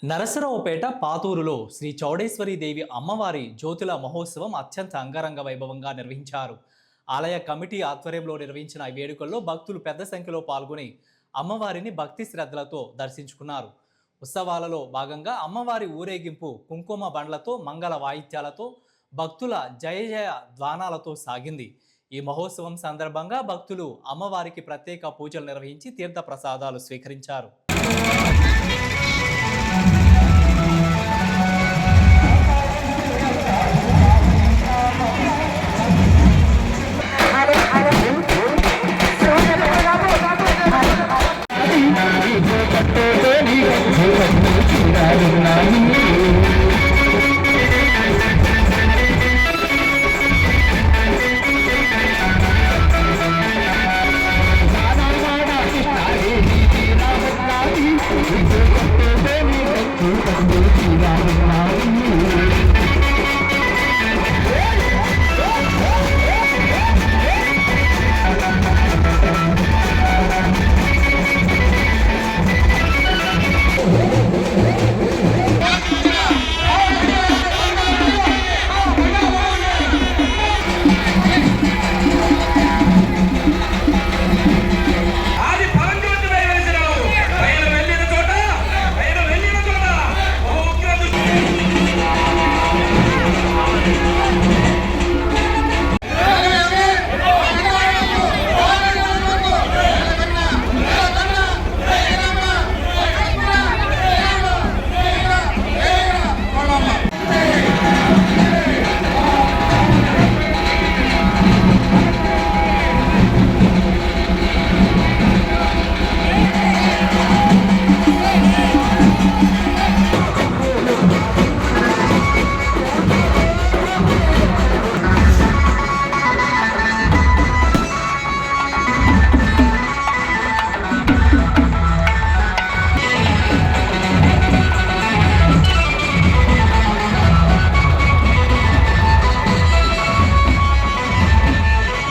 నరసరావుపేట పాతూరులో శ్రీ చౌడేశ్వరి దేవి అమ్మవారి జ్యోతుల మహోత్సవం అత్యంత అంగరంగ వైభవంగా నిర్వహించారు. ఆలయ కమిటీ ఆధ్వర్యంలో నిర్వహించిన ఈ వేడుకల్లో భక్తులు పెద్ద సంఖ్యలో పాల్గొని అమ్మవారిని భక్తి శ్రద్ధలతో దర్శించుకున్నారు. ఉత్సవాలలో భాగంగా అమ్మవారి ఊరేగింపు కుంకుమ బండ్లతో మంగళ వాయిద్యాలతో భక్తుల జయ జయ ధ్వానాలతో సాగింది. ఈ మహోత్సవం సందర్భంగా భక్తులు అమ్మవారికి ప్రత్యేక పూజలు నిర్వహించి తీర్థ ప్రసాదాలు స్వీకరించారు. Nani